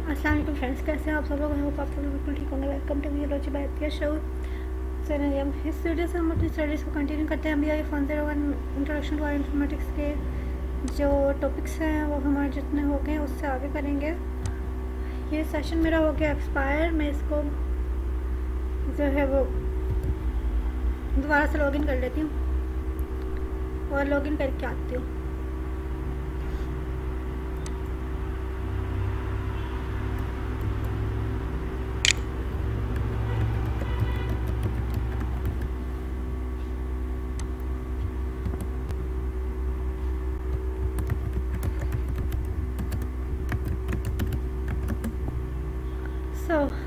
अस्सलाम वालेकुम फ्रेंड्स, कैसे हैं आप सब लोग? आई होप आप सब लोग बिल्कुल ठीक होंगे। वेलकम टू मीरोजी बाय शो। इस वीडियो से हम अपनी स्टडीज़ को कंटिन्यू करते हैं। अभी आई 101 इंट्रोडक्शन टू इंफॉर्मेटिक्स के जो टॉपिक्स हैं वो हमारे जितने हो गए उससे आगे करेंगे। ये सेशन मेरा हो गया एक्सपायर। मैं इसको जो है वो दोबारा से लॉगिन कर लेती हूँ और लॉगिन करके आती हूँ।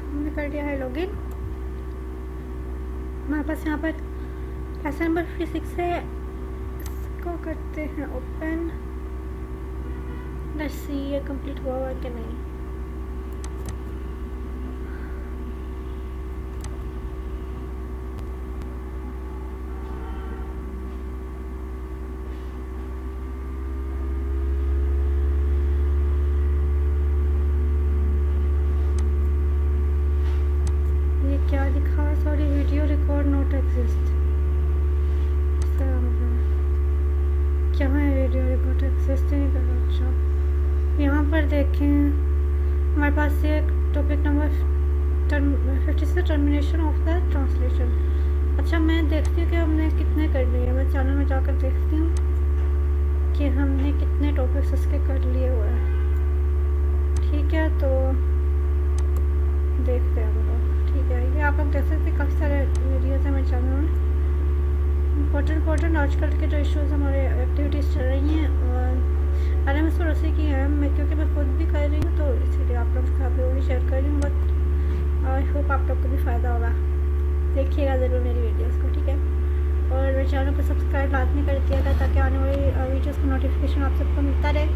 मैंने कर दिया है लॉगिन। हमारे पास यहाँ पर लेसन नंबर 56 है, इसको करते हैं ओपन। लेट्स सी ये कंप्लीट हुआ हुआ कि नहीं। क्या लिखा है? Sorry, video record not exist. क्या है वीडियो रिकॉर्ड एग्जिस्ट नहीं कर रहा? अच्छा, यहाँ पर देखें हमारे पास ये topic number 56 termination of the translation. अच्छा, मैं देखती हूँ कि हमने कितने कर लिए। मैं चैनल में जाकर देखती हूँ कि हमने कितने टॉपिक्स उसके कर लिए हुए हैं। ठीक है, तो देखते हैं हम लोग। ठीक है, ये आप लोग देख सकते हैं काफ़ी सारे वीडियोज़ हैं मेरे चैनल में। इम्पोर्टेंट आजकल के जो इश्यूज़ हमारे एक्टिविटीज़ चल रही हैं और RMS और उसी की हैं, मैं क्योंकि मैं खुद भी कर रही हूँ तो इसीलिए आप लोग के साथ भी वही शेयर कर रही हूँ। बट आई होप आप लोग को भी फ़ायदा होगा। देखिएगा ज़रूर मेरी वीडियोज़ को, ठीक है। और मेरे चैनल को सब्सक्राइब लाजमी कर दिएगा ताकि आने वाली वीडियोज़ का नोटिफिकेशन आप सबको मिलता रहे।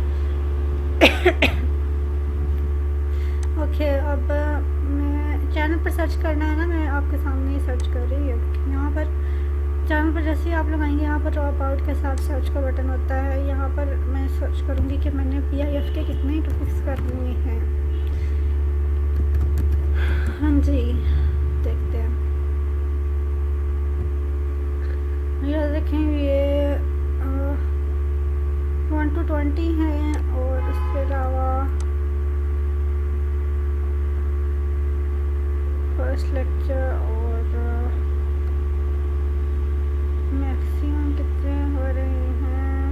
ओके, अब मैं चैनल पर सर्च करना है ना, मैं आपके सामने ही सर्च कर रही हूँ। यहाँ पर चैनल पर जैसे ही आप लोग आएंगे, यहाँ पर ड्रॉप आउट के साथ सर्च का बटन होता है। यहाँ पर मैं सर्च करूँगी कि मैंने PIF के कितने टॉपिक्स करने हैं। हाँ जी, देखते हैं। ये देखें, ये 1 to 20 हैं और उसके अलावा फर्स्ट लेक्चर और मैक्सिमम कितने हो रहे हैं।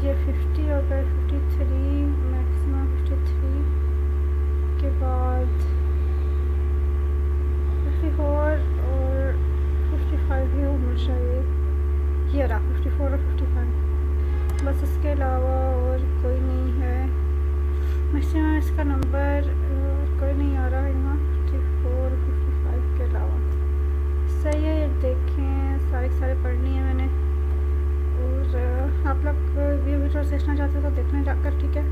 ये 50 हो गए, 53 मैक्सिमम, 53 के बाद 54 और 55 भी होना चाहिए। ये रहा 54 और 55, बस इसके अलावा और कोई नहीं है। मैक्सिमम इसका नंबर कोई नहीं आ रहा है यहाँ 54 और 55 के अलावा। सही है, ये देखें सारे पढ़नी है मैंने। और आप लोग वीडियो सीखना चाहते हो तो देखने जाकर, ठीक है।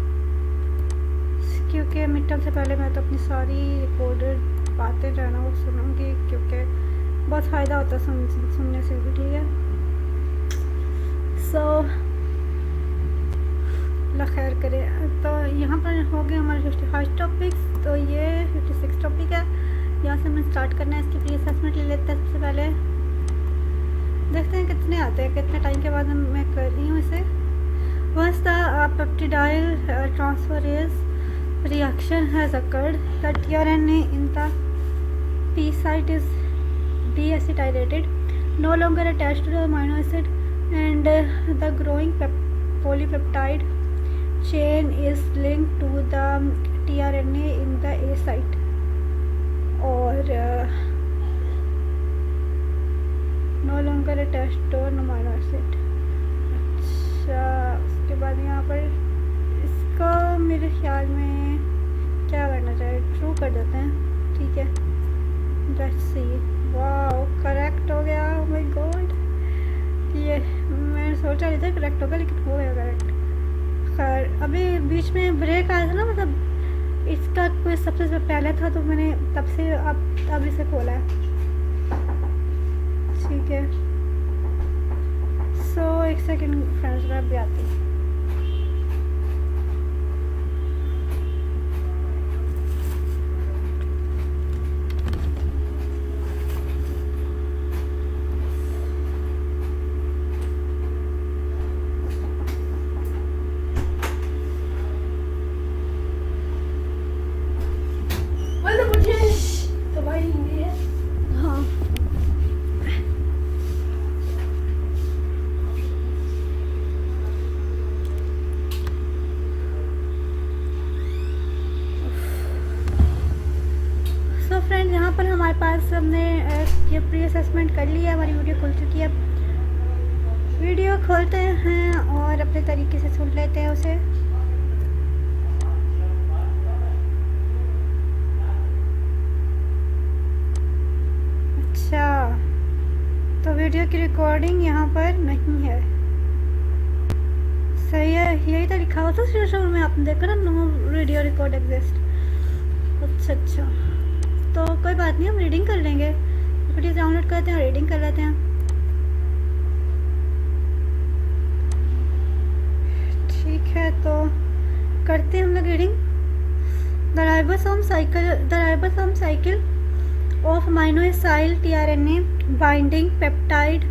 क्योंकि मिड टर्म से पहले मैं तो अपनी सारी रिकॉर्डेड बातें जो है ना वो सुनूँगी, क्योंकि बहुत फ़ायदा होता है सुनने से भी, ठीक है। सो खैर करें। तो यहाँ पर हो गए हमारे 55 टॉपिक्स। तो ये 56 टॉपिक है। यहाँ से हमें स्टार्ट करना है। इसकी प्री असेसमेंट ले लेते हैं। सबसे पहले देखते हैं कितने आते हैं, कितने टाइम के बाद मैं कर रही हूँ इसे। Once the peptidyl transfer is reaction has occurred, the tRNA in the P site is deacetylated, no longer attached to the amino acid, and the growing polypeptide chain is linked to the tRNA in the A site. और no longer attached to amino acid। अच्छा, उसके बाद यहाँ पर इसको मेरे ख्याल में क्या करना चाहिए, ट्रू कर देते हैं, ठीक है। Let's see. वाओ, करेक्ट हो गया। ओह माय गॉड, ये मैं सोचा नहीं था करेक्ट होगा, लेकिन हो गया करेक्ट। खैर, अभी बीच में ब्रेक आया था ना, मतलब इसका कोई सबसे पहले था तो मैंने तब से अब इसे खोला है, ठीक है। सो एक सेकंड फ्रेंड्स, मैं अभी आती हूँ। पास हमने ये प्री असेसमेंट कर लिया, हमारी वीडियो खुल चुकी है। वीडियो खोलते हैं और अपने तरीके से सुन लेते हैं उसे। अच्छा, तो वीडियो की रिकॉर्डिंग यहाँ पर नहीं है, सही है, यही तो लिखा हुआ था शुरू में, आपने देखा ना, नो वीडियो रिकॉर्ड एग्जिस्ट। अच्छा, तो कोई बात नहीं, हम रीडिंग कर लेंगे, वीडियो डाउनलोड करते हैं और रीडिंग कर लेते हैं। ठीक है, तो करते हैं हम लोग reading. The ribosome cycle of amino-acyl tRNA binding peptide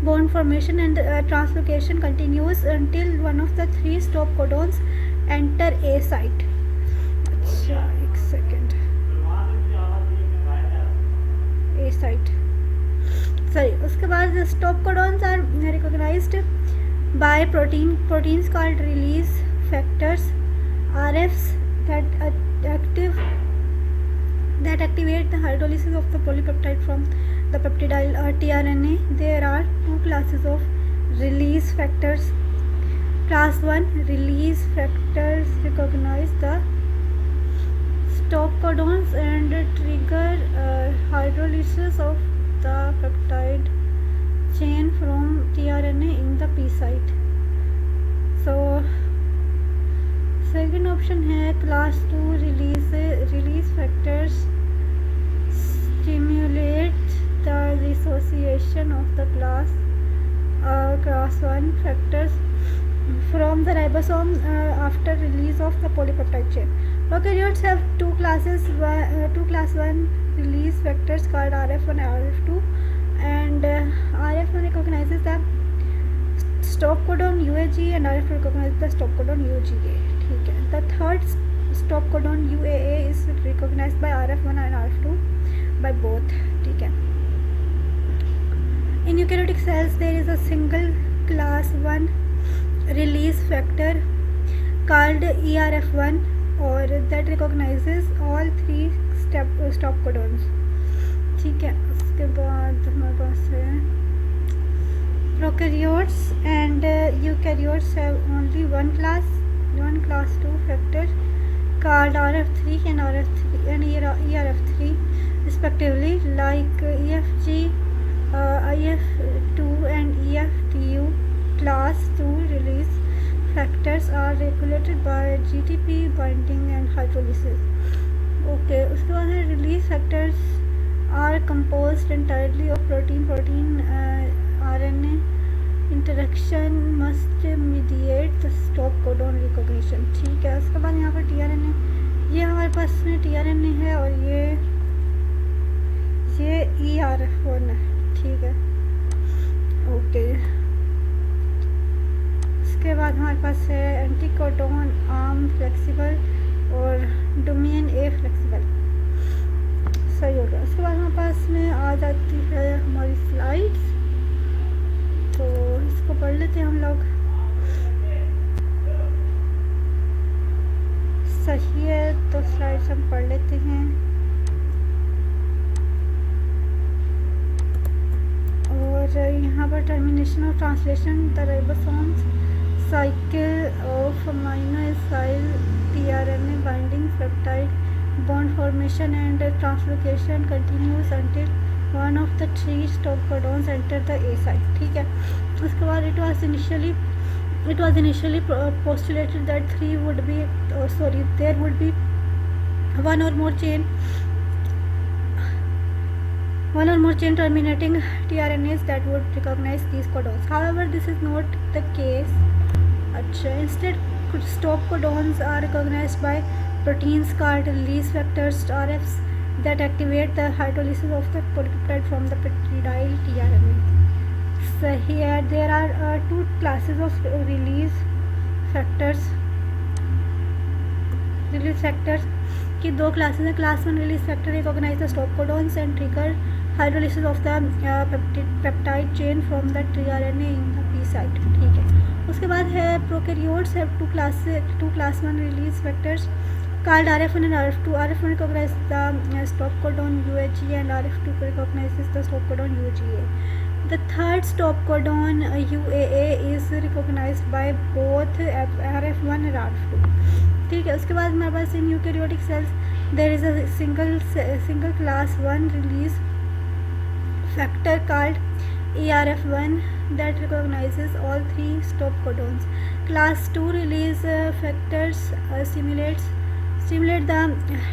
bond formation and translocation continues until one of the 3 stop codons enter A site। अच्छा, एक सेकेंड, A site सही। उसके बाद stop codons are recognized by proteins called release factors RFs that activate the hydrolysis of the polypeptide from the peptidyl tRNA. There are 2 classes of release factors. Class 1 release factors recognize the stop codons and trigger hydrolysis of the peptide chain from tRNA in the P site. So second option है class 2 release factors stimulate the dissociation of the class 1 factors from the ribosome after release of the polypeptide chain. Prokaryotes have class 1 release factors called RF1 and RF2, and RF1 recognizes the stop codon UAG and RF2 recognizes the stop codon UGA। ठीक है, the third stop codon UAA is recognized by RF1 and RF2 by both। ठीक है, in eukaryotic cells there is a single class 1 release factor called ERF1 or that recognizes all 3 stop codons। ठीक है, उसके बाद हमारे पास है prokaryotes and eukaryotes have only one class 2 factor called RF3 and ERF3 respectively, like EFG, IF2 and EFTU। Class 2 release factors are regulated by GTP binding and hydrolysis। Okay, उसके बाद है release factors are composed entirely of protein RNA interaction must mediate the stop codon recognition। ठीक है, उसके बाद यहाँ पर tRNA, ये हमारे पास में tRNA है और ये ERF1 है। ठीक है, ओके। उसके बाद हमारे पास है एंटीकोडोन आर्म फ्लेक्सिबल और डोमेन ए फ्लेक्सिबल। सही हो गया। उसके बाद हमारे पास में आ जाती है हमारी स्लाइड्स, तो इसको पढ़ लेते हैं हम लोग। सही है, तो स्लाइड्स हम पढ़ लेते हैं। और यहाँ पर termination of translation the ribosomes cycle of amino acid tRNA binding peptide bond formation and translocation continuous until one of the 3 stop codons enter the A site. ठीक है, उसके बाद it was initially postulated that there would be one or more chain terminating tRNAs that would recognize these codons. However, this is not the case. Instead, stop codons are recognized by proteins called release factors RFs that activate the hydrolysis of the polypeptide from the peptidyl tRNA. So here there are 2 classes of release factors की 2 classes हैं। Class 1 release factor recognise the stop codons and trigger hydrolysis of the peptide chain from the tRNA in the P site. ठीक है, उसके बाद है prokaryotes have 2 class 1 release factors called RF1 and RF2. RF1 recognizes the stop codon UHE and RF2 recognizes the stop codon UGA. The third stop codon UAA is recognized by both RF1 and RF2. ठीक है, उसके बाद हमारे पास in eukaryotic cells there is a single class 1 release factor called ERF1 that recognizes all three stop codons. Class 2 release factors stimulate the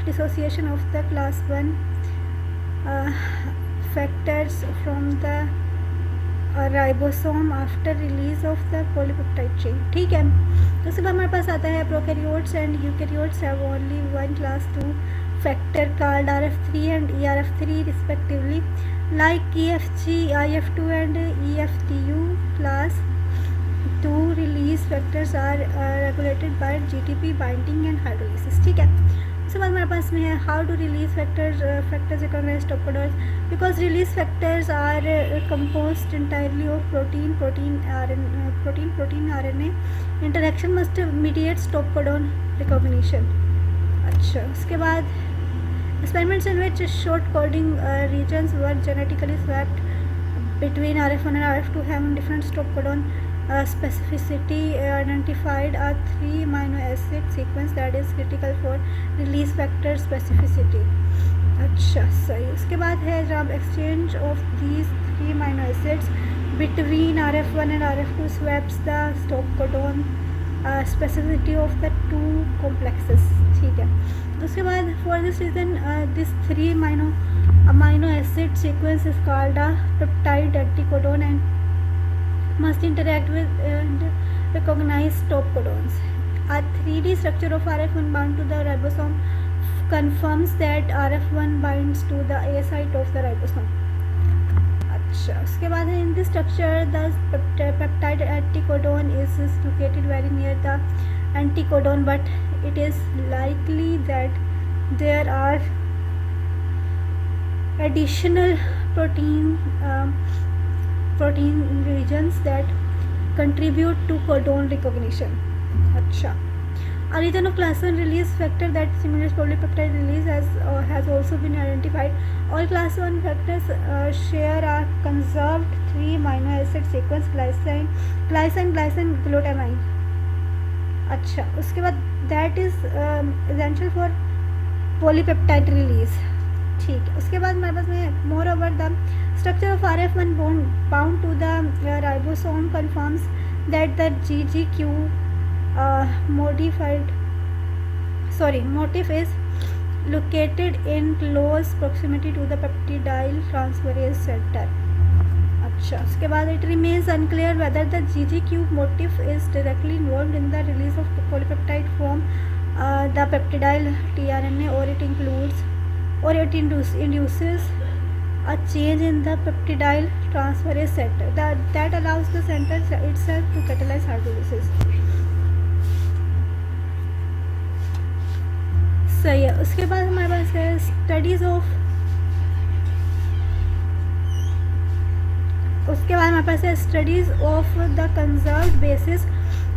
dissociation of the class 1 factors from the ribosome after release of the polypeptide chain. ठीक है, तो उसके बाद हमारे पास आता है prokaryotes and eukaryotes have only one class 2 factor called RF3 and ERF3 respectively. Like EFG, IF2 and EFTU, class 2 release factors are regulated by GTP binding and hydrolysis. ठीक है, उसके बाद हमारे पास में है how to release factors recognize stop codons. Because release factors are composed entirely of protein RNA interaction must mediate stop codon recognition. अच्छा, उसके बाद experiments in which short coding regions were genetically swapped between RF1 and RF2 having different stop codon specificity identified a 3 amino acid sequence that is critical for release factor specificity. अच्छा, सही. उसके बाद है जब exchange of these 3 amino acids between RF1 and RF2 swaps the stop codon specificity of the two complexes. ठीक है, उसके बाद for this reason this 3 amino acid sequence is called a peptide anticodon and must interact with and recognize stop codons. A 3D structure of RF1 bound to the ribosome confirms that RF1 binds to the A site of the ribosome. अच्छा, उसके बाद है in this structure the peptide anticodon is located very near the anticodon, but it is likely that there are additional protein regions that contribute to codon recognition. अच्छा, a region of class 1 release factor that stimulates polypeptide release has also been identified. All class 1 factors share a conserved 3 amino acid sequence glycine glutamine. अच्छा, उसके बाद that is essential for polypeptide release. ठीक है, उसके बाद हमारे पास में moreover the structure of RF1 bound to the ribosome confirms that the GGQ motif is located in close proximity to the peptidyl transferase center. अच्छा, उसके बाद it remains unclear whether the GGQ motif is directly involved in the release of polypeptide from the peptidyl tRNA or it induces a change in the peptidyl transferase center that allows the center itself to catalyze hydrolysis. सही है, उसके बाद हमारे पास है studies of the conserved bases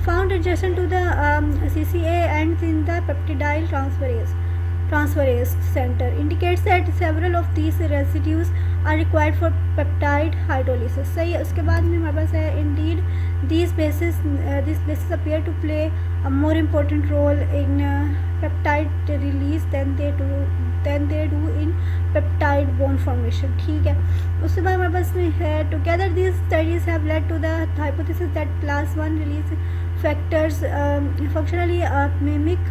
found adjacent to the CCA and in the peptidyl transferase center indicates that several of these residues are required for peptide hydrolysis. सही है, उसके बाद में हमारे पास है indeed these bases appear to play a more important role in peptide release than they do in peptide bond formation. ठीक है, उसके बाद हमारे पास में है together these studies have led to the hypothesis that class 1 release factors functionally mimic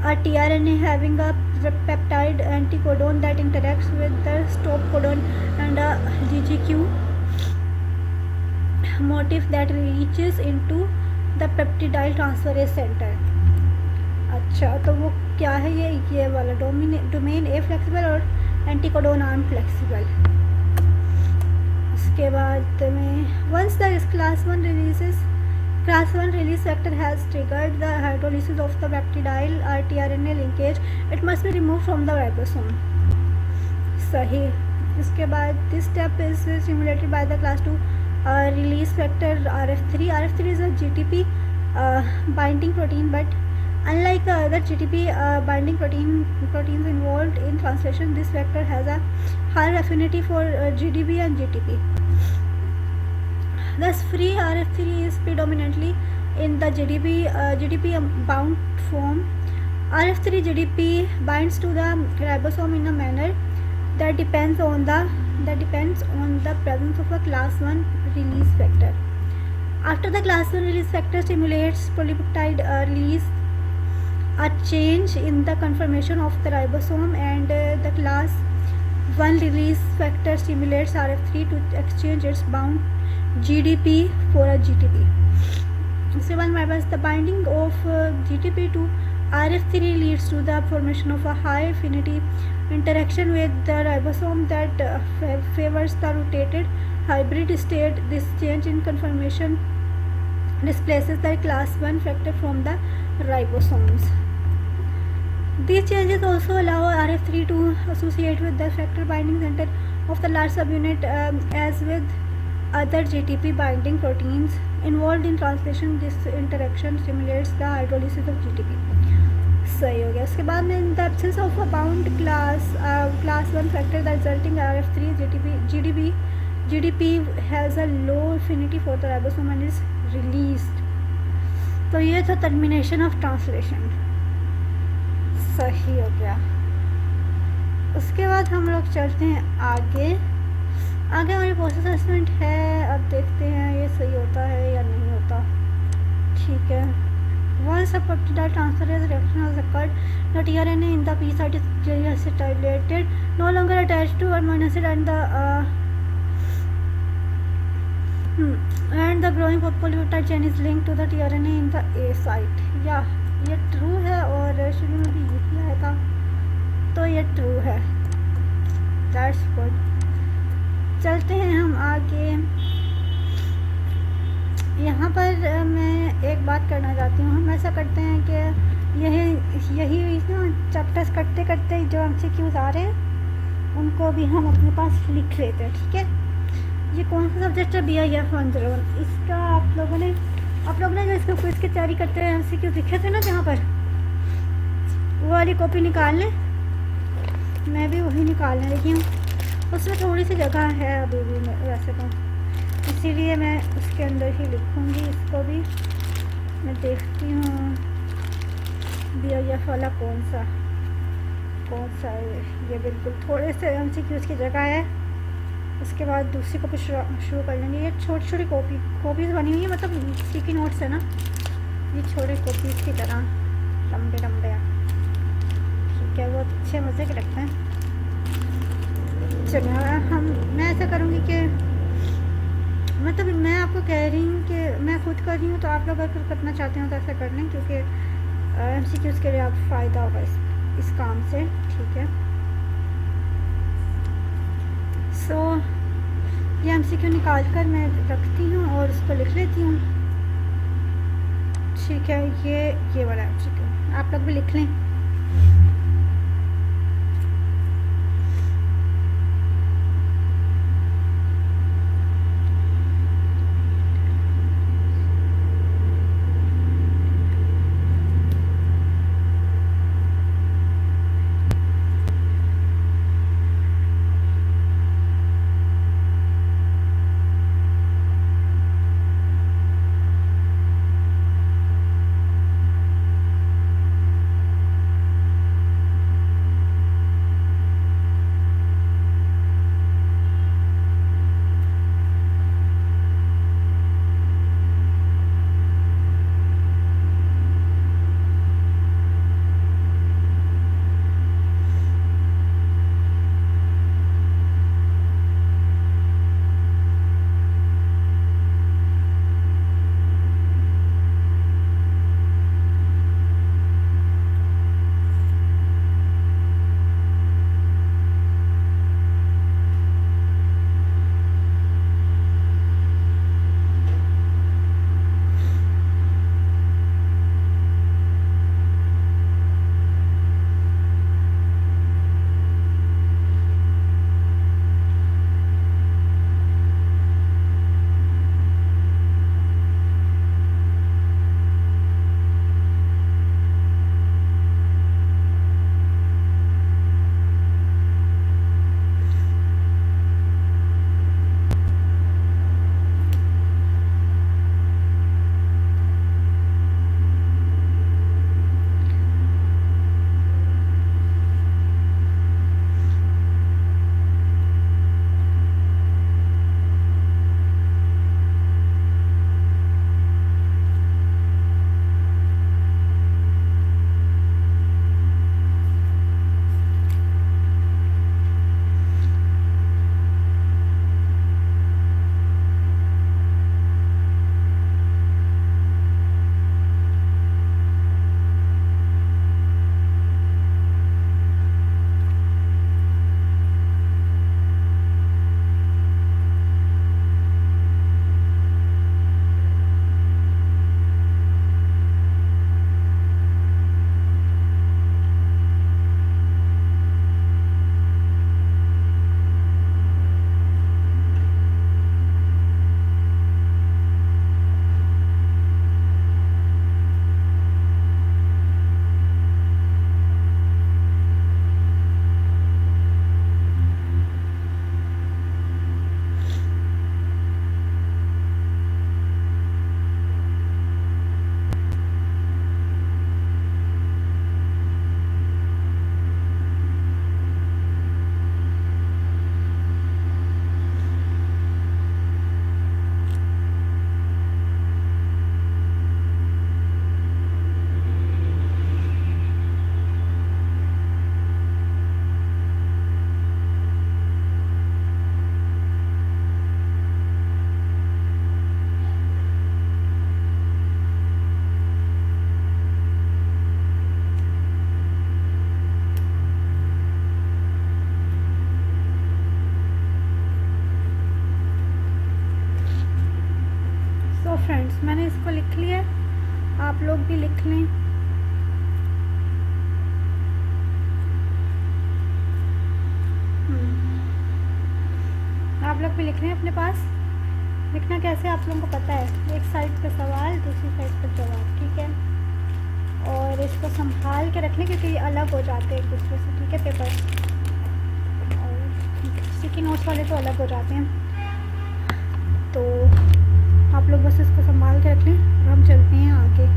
a tRNA having a peptide anticodon that interacts with the stop codon and a GGQ motif that reaches into the peptidyl transferase center. अच्छा, तो वो क्या है ये वाला domain ए flexible और anticodon arm flexible. उसके बाद में once the class 1 release factor has triggered the hydrolysis of the peptidyl tRNA linkage, it must be removed from the ribosome. सही. उसके बाद this step is stimulated by the class 2 release factor RF3. RF3 is a GTP binding protein, but Unlike the other GTP binding proteins involved in translation, this vector has a higher affinity for GDP and GTP. Thus, free RF3 is predominantly in the GDP bound form. RF3 GDP binds to the ribosome in a manner that depends on the presence of a class 1 release factor. After the class 1 release factor stimulates polypeptide release, a change in the conformation of the ribosome, and the class 1 release factor stimulates RF3 to exchange its bound GDP for a GTP. So the binding of GTP to RF3 leads to the formation of a high affinity interaction with the ribosome that favors the rotated hybrid state. This change in conformation displaces the class 1 factor from the ribosomes. These changes also allow RF3 to associate with the factor binding center of the large subunit as with other GTP binding proteins involved in translation. This interaction stimulates the hydrolysis of GTP. सही हो गया. उसके बाद में in the absence of a bound class 1 factor, the resulting RF3 GDP has a low affinity for the ribosome and is released. तो ये था termination of translation. सही हो गया. उसके बाद हम लोग चलते हैं आगे हमारी पोस्ट असेसमेंट है. अब देखते हैं ये सही होता है या नहीं होता. ठीक है. Once a peptide transfer reaction has occurred, the tRNA in the P site is clearly acetylated, no longer attached to amino acid, and the growing polypeptide chain is linked to the tRNA in the A site. या ये true है और शुरू में भी यही आया था, तो ये ट्रू है. That's good. चलते हैं हम आगे. यहाँ पर मैं एक बात करना चाहती हूँ. हम ऐसा करते हैं कि यही ना चैप्टर्स करते करते जो MCQs आ रहे हैं उनको भी हम अपने पास लिख लेते हैं. ठीक है. ये कौन सा सब्जेक्ट है? BIF 101. इसका आप लोगों ने जो इसको क्विज की तैयारी करते हैं MCQs लिखे थे ना जहाँ पर, वो वाली कॉपी निकाल लें. मैं भी वही निकालने लगी हूँ. उसमें थोड़ी सी जगह है अभी भी वैसे तो, इसीलिए मैं उसके अंदर ही लिखूँगी. इसको भी मैं देखती हूँ BIF वाला कौन सा है. ये बिल्कुल थोड़े से MCQs की जगह है. उसके बाद दूसरी कॉपी शुरू कर लेंगे. ये छोटी छोटी कॉपीज़ बनी हुई है, मतलब स्टिकी नोट्स है ना, ये छोटे कॉपीज़ की तरह लंबे लंबे. ठीक है. बहुत अच्छे मज़े के लगते हैं. चलिए मैं ऐसा करूँगी कि मतलब मैं आपको कह रही हूँ कि मैं खुद कर रही हूँ, तो आप लोग अगर करना चाहते हो तो ऐसा कर लें, क्योंकि MCQs के लिए आप फ़ायदा होगा इस काम से. ठीक है. सो ये MCQ निकाल कर मैं रखती हूँ और उसको लिख लेती हूँ. ठीक है. ये वाला MCQ आप लोग भी लिख लें. आप लोग भी लिख लें। आप लोग भी लिख लें अपने पास। लिखना कैसे आप लोगों को पता है, एक साइड पे सवाल, दूसरी साइड पे जवाब, ठीक है। और इसको संभाल के रखने क्योंकि ये अलग हो जाते हैं एक दूसरे से, ठीक है, पेपर। और स्टिकी नोट्स वाले तो अलग हो जाते हैं, तो आप लोग बस इसको संभाल के रख लें और हम चलते हैं आगे।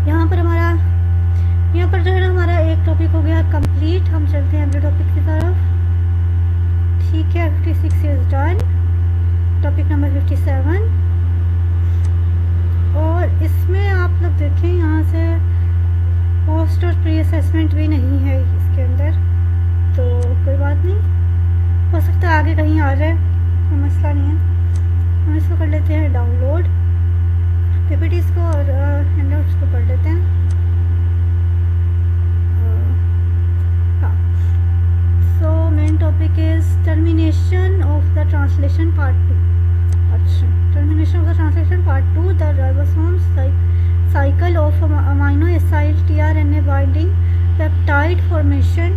यहाँ पर जो है ना हमारा एक टॉपिक हो गया कंप्लीट। हम चलते हैं अगले टॉपिक की तरफ, ठीक है। 56 इज डन। टॉपिक नंबर 57, और इसमें आप लोग देखें यहाँ से पोस्ट और प्री असेसमेंट भी नहीं है इसके अंदर, तो कोई बात नहीं, हो सकता है आगे कहीं आ जाए, कोई मसला नहीं है। हम इसको कर लेते हैं डाउनलोड, पीपीटीज को और हैंडआउट्स को पढ़ लेते हैं। हाँ, so main topic is termination of the translation part 2। अच्छा, termination of the translation part 2, the ribosome cycle of amino acid tRNA binding peptide formation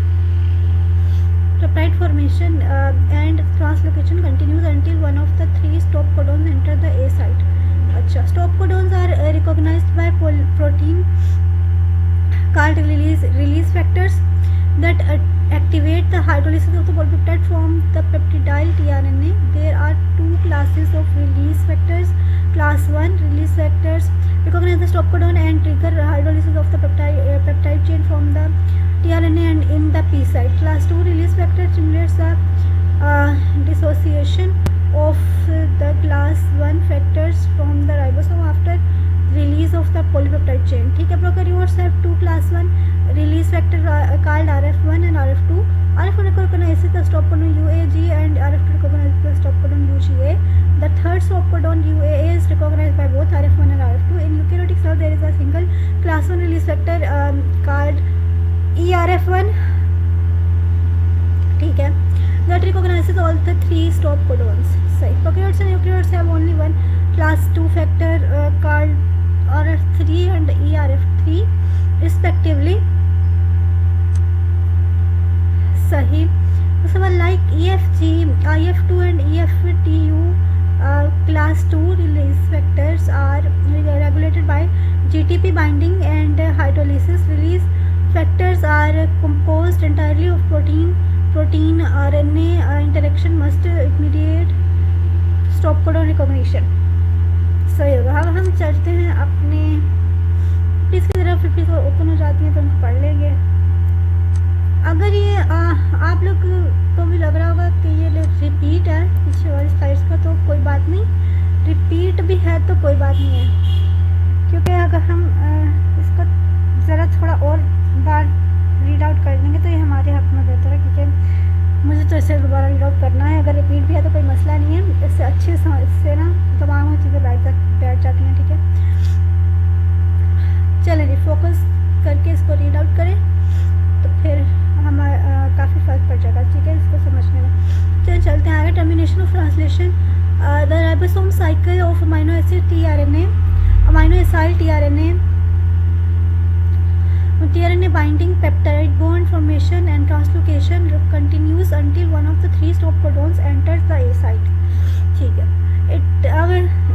and translocation continues until one of the 3 stop codons enter the A site. अच्छा, stop codons are recognized by protein called release factors that activate the hydrolysis of the polypeptide from the peptidyl tRNA. There are 2 classes of release factors. Class 1 release factors recognize the stop codon and trigger hydrolysis of the peptide chain from the tRNA and in the P site. Class 2 release factor stimulates the dissociation of the class 1 factors from the ribosome after release of the polypeptide chain, ठीक है। Prokaryotes have 2 class 1 release factor called RF1 and RF2. RF1 recognizes the stop codon UAG and RF2 recognizes the stop codon UGA. The third stop codon UAA is recognized by both RF1 and RF2. In eukaryotic cell there is a single class 1 release factor called ERF1, ठीक है, that recognizes all the 3 stop codons. सही। Prokaryotes and eukaryotes have only one class 2 factor called RF3 and ERF3 respectively. सही। उसके बाद like EFG, IF2 and EFTU class 2 release factors are regulated by GTP binding and hydrolysis. Release factors are composed entirely of protein RNA interaction must immediate stop codon recognition. सही होगा। अब हम चलते हैं अपने इसकी तरफ, 50 ओपन हो जाती है तो हम पढ़ लेंगे। अगर ये आप लोग को भी लग रहा होगा कि ये रिपीट है पीछे वाली स्लाइड्स का, तो कोई बात नहीं, रिपीट भी है तो कोई बात नहीं है, क्योंकि अगर हम इसको ज़रा थोड़ा और बार रीड आउट कर लेंगे तो ये हमारे हक में बेहतर है, क्योंकि मुझे तो इसे दोबारा रीड आउट करना है। अगर रिपीट भी है तो कोई मसला नहीं है, इससे अच्छे से इससे ना तमाम चीज़ें बैठ जाती हैं, ठीक है। चलें जी, फोकस करके इसको रीड आउट करें तो फिर हम काफ़ी फ़र्क पड़ जाएगा, ठीक है, इसको समझने में। चलिए चलते हैं आगे। Termination of translation, the ribosome cycle of amino acid tRNA binding peptide bond formation and translocation continues until one of the 3 stop codons enters the A site, ठीक है। अब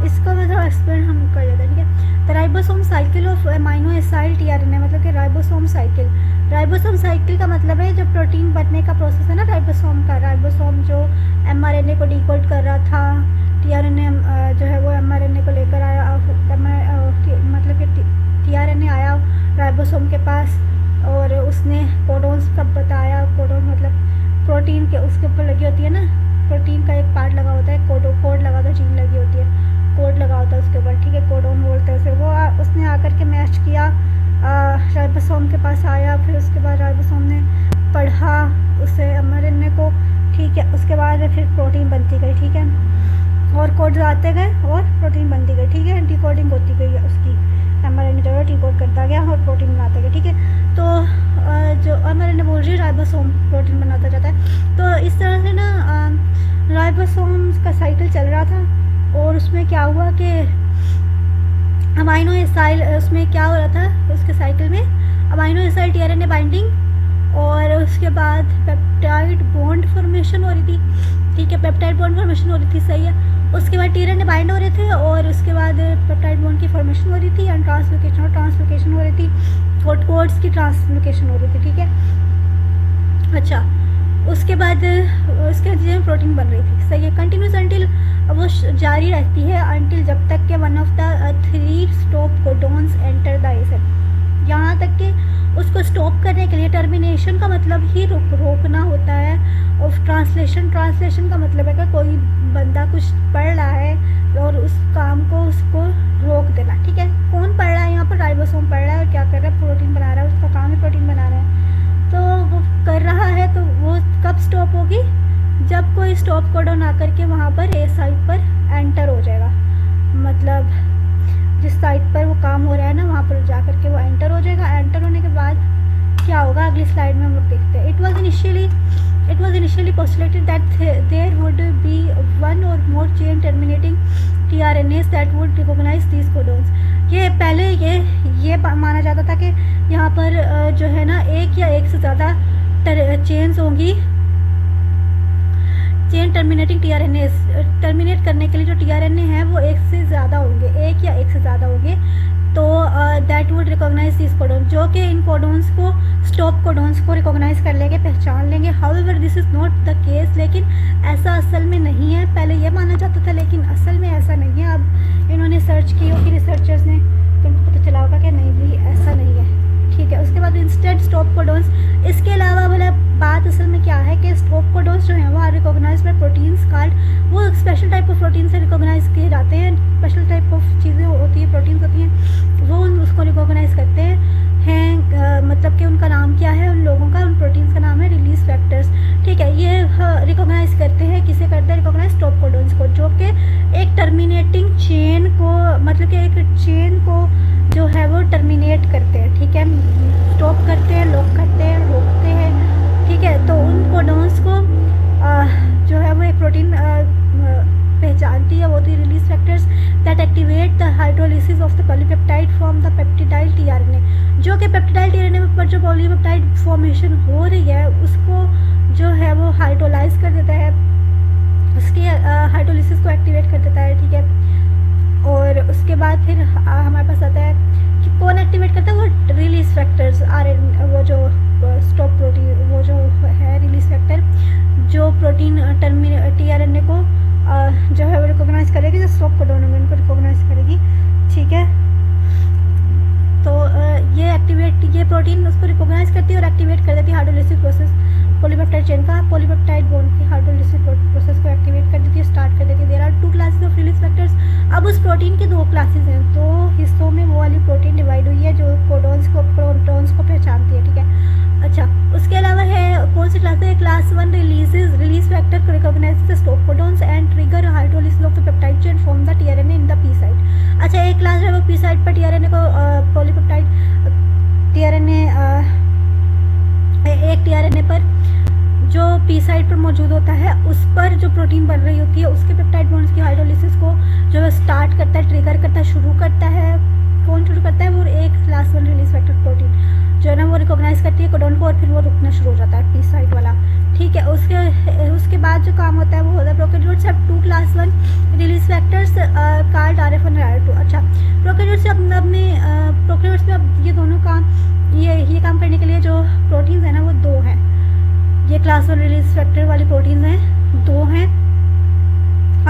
इसको मैं थोड़ा एक्सप्लेन हम कर लेते हैं, ठीक है। The ribosome cycle of amino acid tRNA, मतलब कि राइबोसोम साइकिल का मतलब है जो प्रोटीन बनने का प्रोसेस है ना राइबोसोम का। राइबोसोम जो mRNA को डिकोड कर रहा था, tRNA जो है वो mRNA को लेकर आया, मतलब कि tRNA आया राइबोसोम के पास और उसने कोडोन्स का बताया। कोडोन मतलब प्रोटीन के उसके ऊपर लगी होती है ना, प्रोटीन का एक पार्ट लगा होता है, कोड लगा होता है, चीन लगी होती है, कोड लगा होता है उसके ऊपर, ठीक है, कोडोन बोलते हैं उसे। वो उसने आकर के मैच किया, राइबोसोम के पास आया, फिर उसके बाद राइबोसोम ने पढ़ा उसे mRNA को, ठीक है। उसके बाद फिर प्रोटीन बनती गई, ठीक है, और कोड आते गए और प्रोटीन बनती गई, ठीक है, डिकोडिंग होती गई है उसकी, mRNA जो है डिकोड करता गया और प्रोटीन बनाता गया, ठीक है। तो जो mRNA बोल रही है राइबोसोम प्रोटीन बनाता जाता है। तो इस तरह से ना राइबोसोम का साइकिल चल रहा था और उसमें क्या हुआ कि अमीनो उसमें क्या हो रहा था उसके साइकिल में, अमाइनो एसिड टीआरएनए बाइंडिंग और उसके बाद पेप्टाइड बॉन्ड फॉर्मेशन हो रही थी, ठीक है, पेप्टाइड बॉन्ड फॉर्मेशन हो रही थी, सही है। उसके बाद टीआरएनए बाइंड हो रहे थे और उसके बाद पेप्टाइड बॉन्ड की फॉर्मेशन हो रही थी एंड ट्रांसलोकेशन हो रही थी, कोड्स की ट्रांसलोकेशन हो रही थी, ठीक है। अच्छा, उसके बाद उसके नतीजे में प्रोटीन बन रही थी, सही है। कंटिन्यूस अंटिल, वो जारी रहती है अंटिल जब तक के one of the 3 stop codons enter the A cell, यहाँ तक कि उसको स्टॉप करने के लिए टर्मिनेशन का मतलब ही रोकना होता है, और ट्रांसलेशन का मतलब है कि कोई बंदा कुछ पढ़ रहा है और उस काम को उसको रोक देना, ठीक है। कौन पढ़ रहा है यहाँ पर? राइबोसोम पढ़ रहा है और क्या कर रहा है? प्रोटीन बना रहा है, उसका काम है प्रोटीन बना रहा है, तो वो कर रहा है, तो वो कब स्टॉप होगी? जब कोई स्टॉप कोडॉन आकर के वहाँ पर ए साइट पर एंटर हो जाएगा, मतलब जिस साइट पर वो काम हो रहा है ना वहाँ पर जा कर के वो एंटर हो जाएगा। एंटर होने के बाद क्या होगा अगली स्लाइड में हम लोग देखते हैं। It was initially postulated that there would be one और more chain terminating tRNAs that would recognise these codons. ये पहले ये माना जाता था कि यहाँ पर जो है ना एक या एक से ज़्यादा चेन्स होंगी, चेन टर्मिनेटिंग टीआरएनए, टर्मिनेट करने के लिए जो टीआरएनए है वो एक से ज़्यादा होंगे, एक या एक से ज़्यादा होंगे, तो that would recognise this codon, जो कि इन कोडॉन्स को स्टॉप कोडॉन्स को रिकॉग्नाइज कर लेंगे, पहचान लेंगे। However this is not the case, लेकिन ऐसा असल में नहीं है। पहले ये माना जाता था लेकिन असल में ऐसा नहीं है। अब इन्होंने सर्च की होगी रिसर्चर्स ने, तो उनको पता चला होगा कि नहीं भाई ऐसा नहीं है, ठीक है। उसके बाद इंस्टेड स्टॉप कोडॉन्स, इसके अलावा वाला बात असल में क्या है कि स्टॉप कोडॉन्स जो हैं वो are recognise by proteins called, वो स्पेशल टाइप ऑफ प्रोटीन से रिकॉग्नाइज किए जाते हैं, स्पेशल टाइप ऑफ चीज़ें होती हैं, प्रोटीन्स होती हैं, वो उसको रिकॉग्नाइज करते हैं मतलब कि उनका नाम क्या है, उन लोगों का, उन प्रोटीन्स का नाम है रिलीज फैक्टर्स, ठीक है। ये रिकॉग्नाइज करते हैं, किसे करते हैं रिकॉग्नाइज? स्टॉप कोडॉन्स को, जो कि एक टर्मिनेटिंग चेन को, मतलब कि एक चेन को जो है वो टर्मिनेट करते हैं, ठीक है, स्टॉप करते हैं, लॉक करते हैं, रोकते हैं, ठीक है। तो उन कोडॉन्स को जो है वो एक प्रोटीन पहचानती है, वो थी release factors that activate the hydrolysis of the polypeptide from the peptidyl tRNA, जो कि पेप्टिडाइल टीआरएनए पर जो पॉलीपेप्टाइड फॉर्मेशन हो रही है उसको जो है वो हाइड्रोलाइज कर देता है, उसके हाइड्रोलिसिस को एक्टिवेट कर देता है, ठीक है। और उसके बाद फिर हमारे पास आता है कि कौन एक्टिवेट करता है? वो रिलीज फैक्टर्स वो जो स्टॉप प्रोटीन, वो जो है रिलीज फैक्टर, जो प्रोटीन टीआरएनए को जो है वो रिकॉग्नाइज करेगी, जो स्टॉप कोडॉन को रिकॉग्नाइज करेगी, ठीक है। तो ये प्रोटीन उसको रिकॉग्नाइज करती है और एक्टिवेट कर देती है हाइड्रोलिसिस प्रोसेस, पॉलीपेप्टाइड चेन का, पॉलीपेप्टाइड बॉन्ड की हाइड्रोलिसिस प्रोसेस को एक्टिवेट कर देती है, स्टार्ट कर देती है। There are 2 classes of release factors. अब उस प्रोटीन की 2 क्लासेस हैं, 2 हिस्सों में वो वाली प्रोटीन डिवाइड हुई है जो कोडॉन्स को, प्रोटॉन्स को पहचानती है, ठीक है। अच्छा, उसके अलावा है कौन सी क्लास है? Class 1 release factor recognise the stop codons and trigger hydrolysis of the peptide chain from the tRNA in the P site. अच्छा, एक क्लास है वो पी साइट पर टीआरएनए को पॉलीपेप्टाइड टीआरएनए, एक टीआरएनए पर जो पी साइट पर मौजूद होता है उस पर जो प्रोटीन बन रही होती है उसके पेप्टाइड बॉन्ड्स की हाइड्रोलिसिस को जो है स्टार्ट करता है, ट्रिगर करता है, शुरू करता है। कौन शुरू करता है? वो एक क्लास 1 रिलीज फैक्टर प्रोटीन जो है ना वो रिकॉग्नाइज करती है कोडॉन को और फिर वो रुकना शुरू हो जाता है पी साइट वाला, ठीक है। उसके बाद जो काम होता है वो होता है prokaryotes have 2 class 1 release factors called RF1 और RF2। अच्छा, प्रोकैरियोट्स अपने प्रोकैरियोट्स में अब ये दोनों काम, ये काम करने के लिए जो प्रोटीन्स है ना वो 2 हैं, ये क्लास 1 रिलीज फैक्टर वाली प्रोटीन्स हैं, 2 हैं,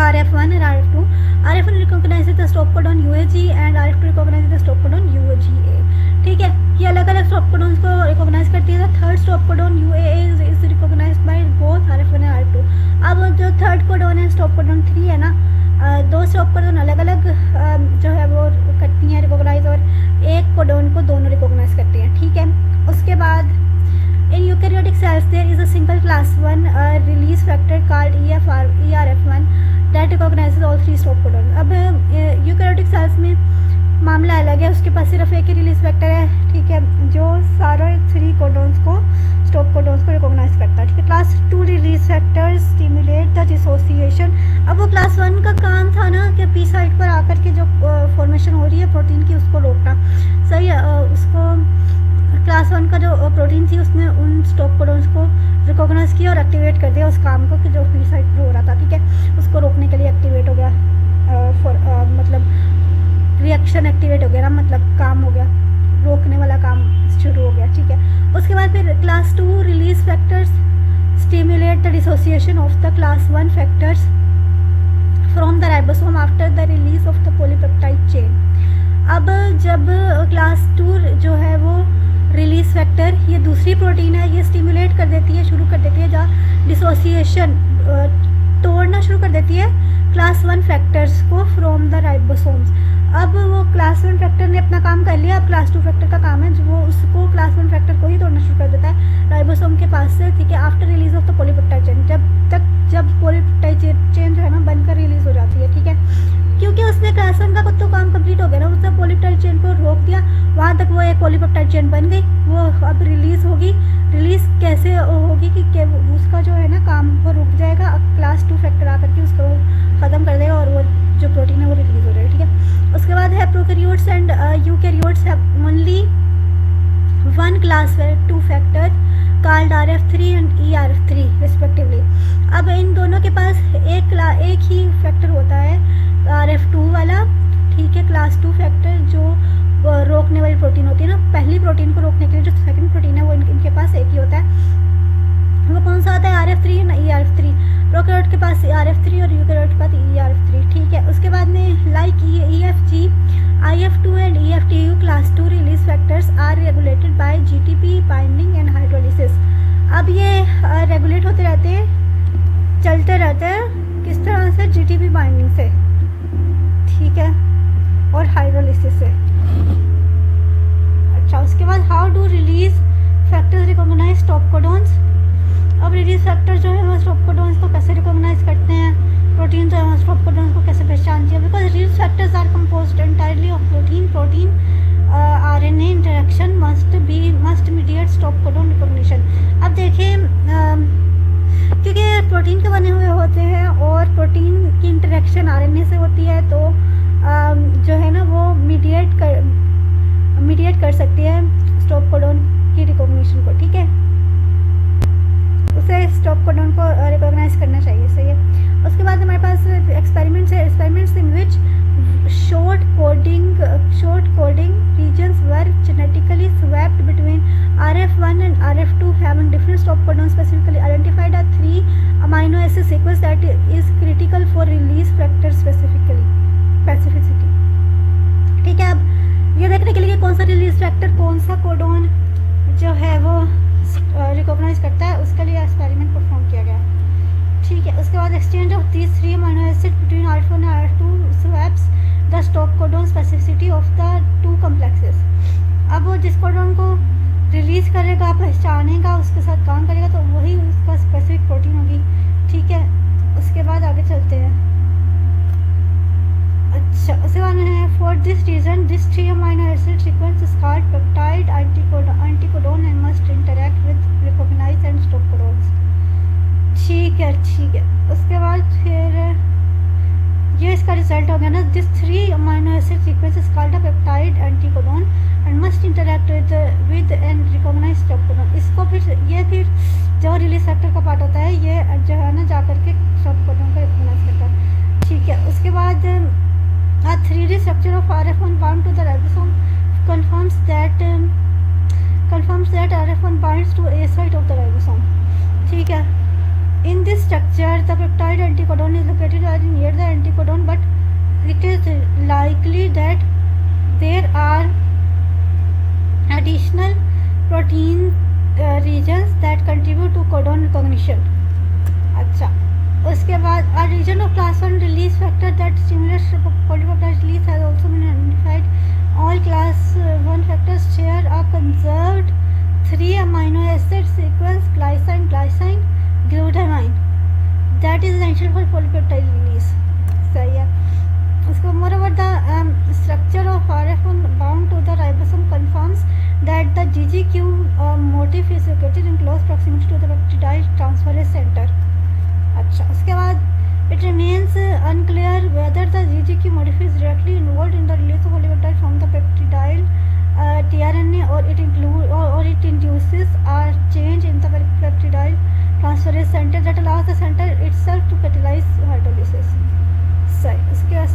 RF1 और RF2। RF1 recognizes the stop codon UAG and RF2 recognizes the stop codon UAGA, ठीक है। ये अलग अलग स्टॉप कोडॉन्स को रिकॉग्नाइज करती है। Third stop codon UAA is recognised by both RF1 और RF2। अब जो थर्ड कोडॉन है स्टॉप कोडॉन 3 है ना, 2 स्टॉप कोडॉन अलग अलग जो है वो करती हैं रिकॉग्नाइज, और एक कोडॉन को दोनों रिकॉग्नाइज करती हैं, ठीक है। उसके बाद in eukaryotic cells there is a single class 1 release factor called ERF1 that recognizes all 3 stop codons। अब यूकैरियोटिक सेल्स में मामला अलग है, उसके पास सिर्फ एक ही रिलीज फैक्टर है, ठीक है, जो सारे 3 कोडॉन्स को, स्टॉप कोडॉन्स को रिकॉग्नाइज करता है, ठीक है। Class 2 release factor stimulate the dissociation. अब वो क्लास 1 का काम था ना कि पी साइट पर आकर के जो फॉर्मेशन हो रही है प्रोटीन की उसको रोकना, सही है। उसको क्लास 1 का जो प्रोटीन थी उसने उन स्टॉप कोडॉन्स को रिकॉग्नाइज किया और एक्टिवेट कर दिया उस काम को कि जो पी साइट पर हो रहा था, ठीक है, उसको रोकने के लिए एक्टिवेट हो गया, मतलब रिएक्शन एक्टिवेट हो गया ना, मतलब काम हो गया, रोकने वाला काम शुरू हो गया, ठीक है। उसके बाद फिर class 2 release factors stimulate the dissociation of the class 1 factors from the ribosome after the release of the polypeptide chain. अब जब क्लास 2 जो है वो रिलीज फैक्टर, ये दूसरी प्रोटीन है, ये स्टिमुलेट कर देती है, शुरू कर देती है जहाँ डिसोसिएशन, तोड़ना शुरू कर देती है क्लास 1 फैक्टर्स को फ्रॉम द राइबोसोम्स। अब वो क्लास 1 फैक्टर ने अपना काम कर लिया, अब क्लास 2 फैक्टर का काम है जो वो उसको क्लास 1 फैक्टर को ही तोड़ना शुरू कर देता है राइबोसोम के पास से, ठीक है, after release of the polypeptide chain, जब पॉलीपेप्टाइड चेन जो है ना बनकर रिलीज हो जाती है, ठीक है, क्योंकि उसने क्लास 1 का तो काम कंप्लीट हो गया ना, उसने पॉलीपेप्टाइड चेन को रोक दिया, वहाँ तक वो एक पॉलीपेप्टाइड चेन बन गई, वो अब रिलीज होगी। रिलीज कैसे होगी कि उसका जो है ना काम वो रुक जाएगा, क्लास 2 फैक्टर आकर के उसको ख़त्म कर देगा और वो जो प्रोटीन है वो रिलीज हो जाएगा, ठीक है। उसके बाद है prokaryotes and eukaryotes have only 1 class 2 factor called RF3 and ERF3 respectively. अब इन दोनों के पास एक ही फैक्टर होता है RF2 वाला, ठीक है, क्लास 2 फैक्टर जो रोकने वाली प्रोटीन होती है ना, पहली प्रोटीन को रोकने के लिए जो सेकंड प्रोटीन है वो इनके पास एक ही होता है, वो कौन सा होता है RF3 ना ERF3। प्रोकैरियोट के पास RF3 और यूकैरियोट के पास ERF3, ठीक है। उसके बाद में like EFG, IF2 and EFTU class 2 release factors are regulated by GTP binding and hydrolysis. अब ये रेगुलेट होते रहते हैं, चलते रहते हैं, किस तरह से, GTP बाइंडिंग से, ठीक है, और हाइड्रोलिसिस से। अच्छा, उसके बाद how do release factors recognise stop codons. अब रिलीज फैक्टर जो है वो स्टॉप कोडॉन्स को कैसे रिकॉग्नाइज करते हैं, प्रोटीन जो है स्टॉप कोडॉन्स को कैसे पहचानती है, because release factors are composed entirely of protein RNA interaction must mediate stop codon recognition. अब देखें, क्योंकि प्रोटीन के बने हुए होते हैं और प्रोटीन की इंटरेक्शन RNA से होती है, तो जो है ना वो मीडिएट कर सकती है स्टॉप कोडॉन की रिकॉग्निशन को, ठीक है, उसे स्टॉप कोडॉन को रिकॉग्नाइज करना चाहिए, सही है। उसके बाद हमारे पास एक्सपेरिमेंट्स है, experiments in which short coding regions were genetically swapped between RF1 and RF2 having different stop codons specifically identified a 3 amino acid sequence that is critical for release factor specificity, ठीक है। अब ये देखने के लिए कौन सा रिलीज फैक्टर, कौन सा कोडॉन जो है वो रिकॉग्नाइज करता है, उसके लिए एक्सपेरिमेंट परफॉर्म किया गया, ठीक है। उसके बाद exchange of these 3 amino acid between RF1 and RF2 swaps the stop codon specificity of the 2 complexes. अब वो जिस कोडॉन को रिलीज करेगा, पहचानेगा, उसके साथ काम करेगा, तो वही उसका स्पेसिफिक प्रोटीन होगी, ठीक है। उसके बाद आगे चलते हैं। अच्छा, उसके बाद है for this reason this 3 amino acid sequence is called peptide anticodon and must interact with recognise and stop codons, ठीक है, ठीक है। उसके बाद फिर ये इसका रिजल्ट हो गया ना, this 3 amino acid sequence is called a peptide anticodon and must interact with and recognise stop codon. इसको फिर जो रिलीज फैक्टर का पार्ट होता है, ये जो है ना जाकर के स्टॉप कोडॉन को रिकॉग्नाइज करता है, ठीक है। उसके बाद a 3D structure of RF1 bound to the ribosome confirms that RF1 binds to a site of the ribosome, ठीक है। In this structure, the peptide anticodon is located very near the anticodon, but it is likely that there are additional protein regions that contribute to codon recognition। अच्छा, उसके बाद a region of class 1 release factor that stimulates polypeptide release has also been identified. All class 1 factors share a conserved 3 amino acid sequence glycine glutamine that is essential for polypeptide release, सही है। इसको moreover the structure of RF1 bound to the ribosome confirms that the GGQ motif is located in close proximity to the peptide transferase center. अच्छा, उसके बाद it remains unclear whether the GGQ motif is directly involved in the release of polypeptide from the peptidyl tRNA or it induces a change in the peptidyl transferase center that allows the center itself to catalyze hydrolysis.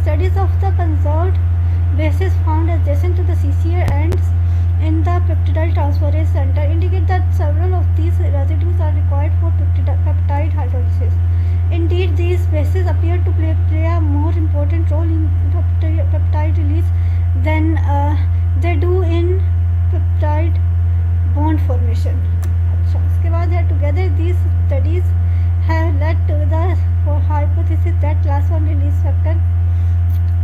Studies of the conserved bases found adjacent to the CCA ends in the peptidyl transferase center indicate that several of these residues are required for peptide hydrolysis. Indeed, these bases appear to play a more important role in peptide release than they do in peptide bond formation. अच्छा, उसके बाद है together these studies have led to the hypothesis that class 1 release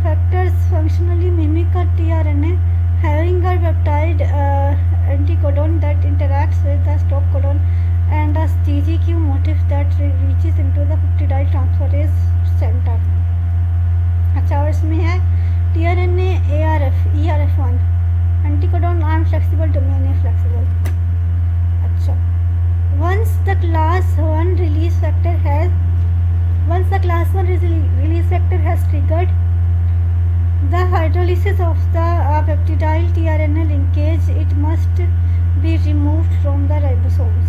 factors functionally mimic a tRNA having a peptide anticodon that interacts with the stop codon and a GGQ motif that reaches into the peptide transferase center. अच्छा, और इसमें है tRNA ERF1 anticodon arm flexible domain is flexible. अच्छा, once the class 1 release factor has triggered the hydrolysis of the peptidyl tRNA linkage, it must be removed from the ribosomes.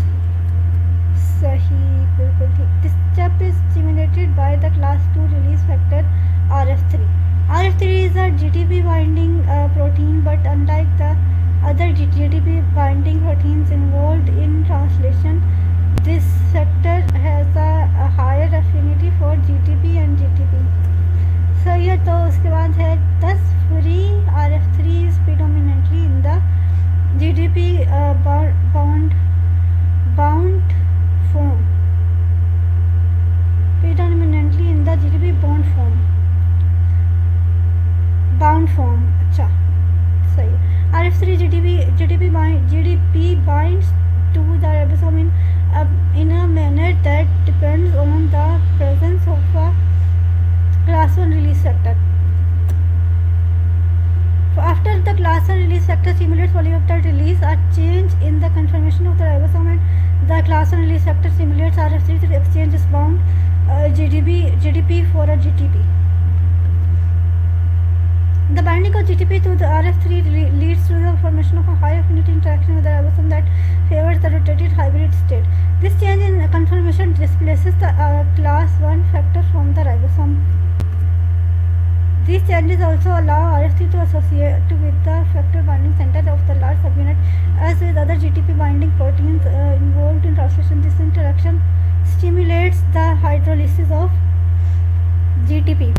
सही, बिल्कुल ठीक. This step is stimulated by the class 2 release factor RF3. RF3 is a GTP binding protein, but unlike the other GTP binding proteins involved in translation, this factor has a higher affinity for GTP and GTP. सही है. तो उसके बाद है thus free RF3 is predominantly in the GTP bound form. Predominantly in the GTP bound form. अच्छा, सही. RF3 GDP binds to the ribosome in a manner that depends on the presence of a class 1 release factor. After the class 1 release factor stimulates polypeptide release, a change in the conformation of the ribosome and the class 1 release factor stimulates RF3 to exchange its bound GDP for a GTP. The binding of GTP to the RF3 leads to the formation of a high affinity interaction with the ribosome that favors the rotated hybrid state. This change in conformation displaces the class 1 factor from the ribosome. These changes also allow RF3 to associate with the factor binding center of the large subunit as with other GTP binding proteins involved in translation. This interaction stimulates the hydrolysis of GTP.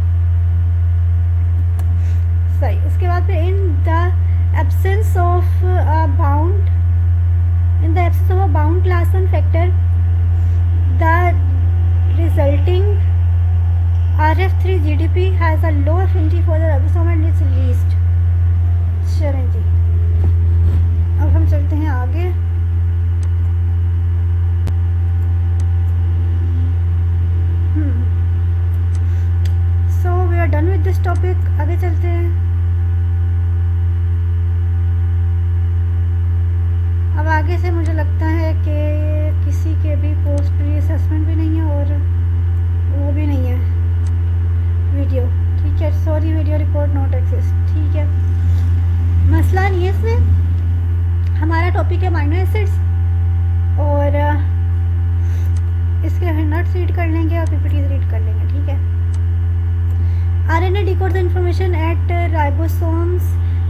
सही. उसके बाद फिर in the absence of a bound class 1 factor, the resulting RF3 GDP has a low affinity for the ribosome and is released. चलें जी, अब हम चलते हैं आगे. So we are done with this topic. आगे चलते हैं. अब आगे से मुझे लगता है कि किसी के भी पोस्ट प्री असेसमेंट भी नहीं है और वो भी नहीं है वीडियो. ठीक है, sorry, video record not exist. ठीक है, मसला नहीं है इसमें. हमारा टॉपिक है अमीनो एसिड्स और इसके हैंडआउट्स रीड कर लेंगे और पीपीटीज रीड कर लेंगे. ठीक है. RNA decodes the information at ribosomes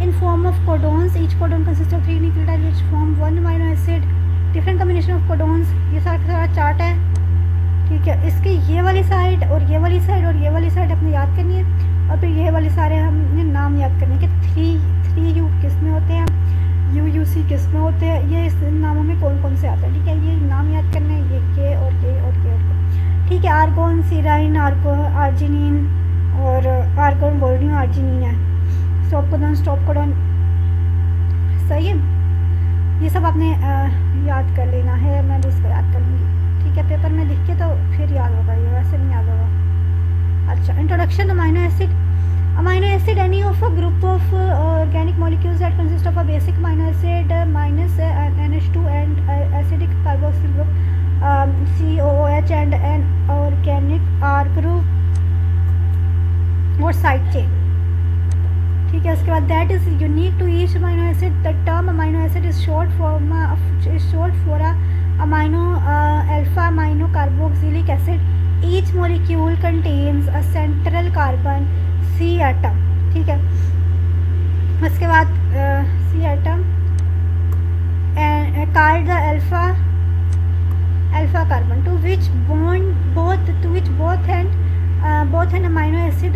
in form of codons. Each codon consists of 3 nucleotides which form one amino acid. Different combination of codons. ये सारा चार्ट है. ठीक है, इसकी ये वाली साइड और ये वाली साइड और ये वाली साइड अपने याद करनी है और फिर ये वाली सारे हमने नाम याद करने के. 3U किस में होते हैं, UUC किस में होते हैं, ये इस नामों में कौन कौन से आते हैं. ठीक है, ये नाम याद करने हैं, ये के और के और के और के. ठीक है, आर्गोन, सीराइन, आर्जिनिन और आर्गोन बोल्डिन आर्जिनिन है. Stop codon. सही है, ये सब आपने याद कर लेना है. मैं भी इसको याद कर लूँगी. ठीक है, पेपर में लिख के तो फिर याद होगा, ये वैसे नहीं याद होगा. अच्छा, introduction amino acid. Amino acid, any of a group of organic molecules that consist of a basic amino acid minus NH2 and acidic carboxyl group COOH and an organic R group और side chain. ठीक है. उसके बाद that is unique to each amino acid. The term amino acid is short for amino alpha amino carboxylic acid. Each molecule contains a central carbon C atom. ठीक है. उसके बाद C atom called the alpha carbon to which both an amino acid